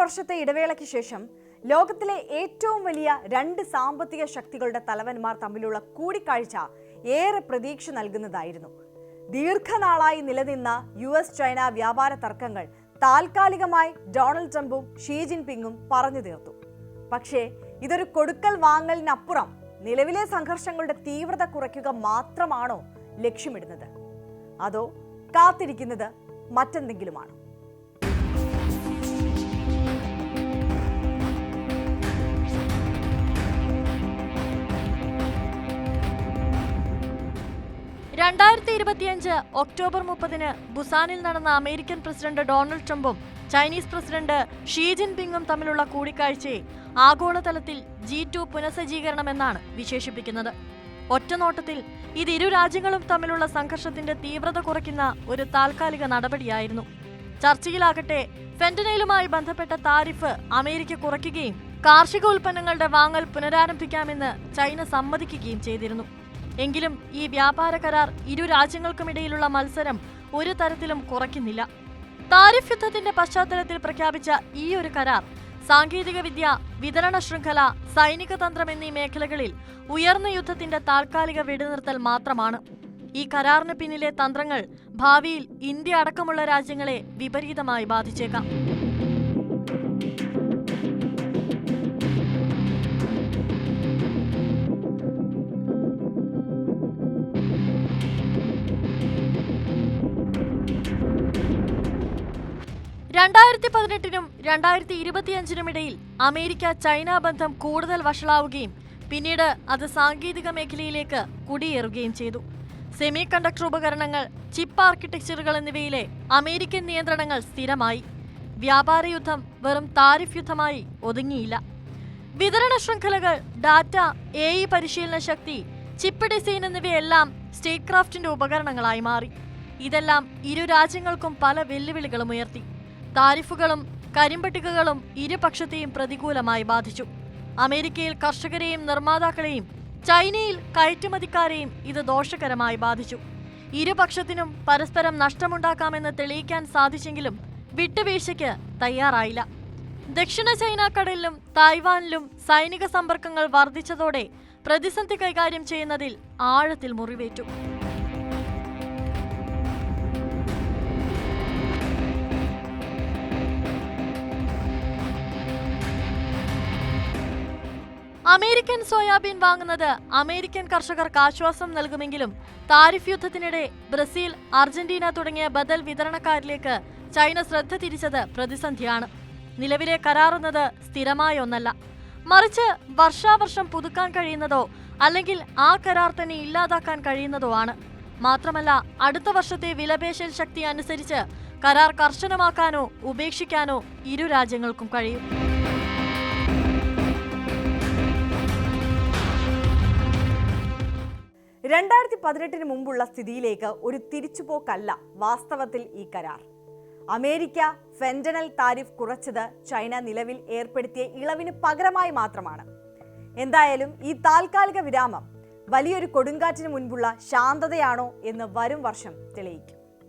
വർഷത്തെ ഇടവേളയ്ക്ക് ശേഷം ലോകത്തിലെ ഏറ്റവും വലിയ രണ്ട് സാമ്പത്തിക ശക്തികളുടെ തലവന്മാർ തമ്മിലുള്ള കൂടിക്കാഴ്ച ഏറെ പ്രതീക്ഷ നൽകുന്നതായിരുന്നു. ദീർഘനാളായി നിലനിന്ന US-ചൈന വ്യാപാര തർക്കങ്ങൾ താൽക്കാലികമായി ഡൊണാൾഡ് ട്രംപും ഷീ ജിൻപിങ്ങും പറഞ്ഞു തീർത്തു. പക്ഷേ ഇതൊരു കൊടുക്കൽ വാങ്ങലിനപ്പുറം നിലവിലെ സംഘർഷങ്ങളുടെ തീവ്രത കുറയ്ക്കുക മാത്രമാണോ ലക്ഷ്യമിടുന്നത്, അതോ കാത്തിരിക്കുന്നത് മറ്റെന്തെങ്കിലുമാണ്? ഒക്ടോബർ 30 ബുസാനിൽ നടന്ന അമേരിക്കൻ പ്രസിഡന്റ് ഡൊണാൾഡ് ട്രംപും ചൈനീസ് പ്രസിഡന്റ് ഷീ ജിൻപിങ്ങും തമ്മിലുള്ള കൂടിക്കാഴ്ചയെ ആഗോളതലത്തിൽ G2 പുനഃസജ്ജീകരണമെന്നാണ് വിശേഷിപ്പിക്കുന്നത്. ഒറ്റനോട്ടത്തിൽ ഇത് ഇരു രാജ്യങ്ങളും തമ്മിലുള്ള സംഘർഷത്തിന്റെ തീവ്രത കുറയ്ക്കുന്ന ഒരു താൽക്കാലിക നടപടിയായിരുന്നു. ചർച്ചയിലാകട്ടെ ഫെന്റനൈലുമായി ബന്ധപ്പെട്ട താരിഫ് അമേരിക്ക കുറയ്ക്കുകയും കാർഷിക ഉൽപ്പന്നങ്ങളുടെ വാങ്ങൽ പുനരാരംഭിക്കാമെന്ന് ചൈന സമ്മതിക്കുകയും ചെയ്തിരുന്നു. എങ്കിലും ഈ വ്യാപാര കരാർ ഇരു രാജ്യങ്ങൾക്കുമിടയിലുള്ള മത്സരം ഒരു തരത്തിലും കുറയ്ക്കുന്നില്ല. താരിഫ് യുദ്ധത്തിന്റെ പശ്ചാത്തലത്തിൽ പ്രഖ്യാപിച്ച ഈ ഒരു കരാർ സാങ്കേതിക വിദ്യ, വിതരണ ശൃംഖല, സൈനിക തന്ത്രം എന്നീ മേഖലകളിൽ ഉയർന്ന യുദ്ധത്തിന്റെ താൽക്കാലിക വെടിനിർത്തൽ മാത്രമാണ്. ഈ കരാറിന് പിന്നിലെ തന്ത്രങ്ങൾ ഭാവിയിൽ ഇന്ത്യ അടക്കമുള്ള രാജ്യങ്ങളെ വിപരീതമായി ബാധിച്ചേക്കാം. നും 2025 ഇടയിൽ അമേരിക്ക ചൈന ബന്ധം കൂടുതൽ വഷളാവുകയും പിന്നീട് അത് സാങ്കേതിക മേഖലയിലേക്ക് കുടിയേറുകയും ചെയ്തു. സെമി കണ്ടക്ടർ ഉപകരണങ്ങൾ, ചിപ്പ് ആർക്കിടെക്ചറുകൾ എന്നിവയിലെ അമേരിക്കൻ നിയന്ത്രണങ്ങൾ സ്ഥിരമായി. വ്യാപാര യുദ്ധം വെറും താരിഫ് യുദ്ധമായി ഒതുങ്ങിയില്ല. വിതരണ ശൃംഖലകൾ, ഡാറ്റ, AI പരിശീലന ശക്തി, ചിപ്പ് ഡിസൈൻ എന്നിവയെല്ലാം സ്റ്റേറ്റ് ക്രാഫ്റ്റിന്റെ ഉപകരണങ്ങളായി മാറി. ഇതെല്ലാം ഇരു രാജ്യങ്ങൾക്കും പല വെല്ലുവിളികളും ഉയർത്തി. താരിഫുകളും കരിമ്പട്ടികകളും ഇരുപക്ഷത്തെയും പ്രതികൂലമായി ബാധിച്ചു. അമേരിക്കയിൽ കർഷകരെയും നിർമ്മാതാക്കളെയും ചൈനയിൽ കയറ്റുമതിക്കാരെയും ഇത് ദോഷകരമായി ബാധിച്ചു. ഇരുപക്ഷത്തിനും പരസ്പരം നഷ്ടമുണ്ടാക്കാമെന്ന് തെളിയിക്കാൻ സാധിച്ചെങ്കിലും വിട്ടുവീഴ്ചയ്ക്ക് തയ്യാറായില്ല. ദക്ഷിണ ചൈന കടലിലും തായ്വാനിലും സൈനിക സമ്പർക്കങ്ങൾ വർദ്ധിച്ചതോടെ പ്രതിസന്ധി കൈകാര്യം ചെയ്യുന്നതിൽ ആഴത്തിൽ മുറിവേറ്റു. അമേരിക്കൻ സോയാബീൻ വാങ്ങുന്നത് അമേരിക്കൻ കർഷകർക്ക് ആശ്വാസം നൽകുമെങ്കിലും താരിഫ് യുദ്ധത്തിനിടെ ബ്രസീൽ, അർജന്റീന തുടങ്ങിയ ബദൽ വിതരണക്കാരിലേക്ക് ചൈന ശ്രദ്ധ തിരിച്ചത് പ്രതിസന്ധിയാണ്. നിലവിലെ കരാറുന്നത് സ്ഥിരമായ ഒന്നല്ല, മറിച്ച് വർഷാവർഷം പുതുക്കാൻ കഴിയുന്നതോ അല്ലെങ്കിൽ ആ കരാർ തന്നെ ഇല്ലാതാക്കാൻ കഴിയുന്നതോ ആണ്. മാത്രമല്ല, അടുത്ത വർഷത്തെ വിലപേശൽ ശക്തി അനുസരിച്ച് കരാർ കർശനമാക്കാനോ ഉപേക്ഷിക്കാനോ ഇരു രാജ്യങ്ങൾക്കും കഴിയും. 2018 മുമ്പുള്ള സ്ഥിതിയിലേക്ക് ഒരു തിരിച്ചുപോക്കല്ല വാസ്തവത്തിൽ ഈ കരാർ. അമേരിക്ക ഫെന്റനൽ താരിഫ് കുറച്ചത് ചൈന നിലവിൽ ഏർപ്പെടുത്തിയ ഇളവിന് പകരമായി മാത്രമാണ്. എന്തായാലും ഈ താൽക്കാലിക വിരാമം വലിയൊരു കൊടുങ്കാറ്റിന് മുൻപുള്ള ശാന്തതയാണോ എന്ന് വരും വർഷം തെളിയിക്കും.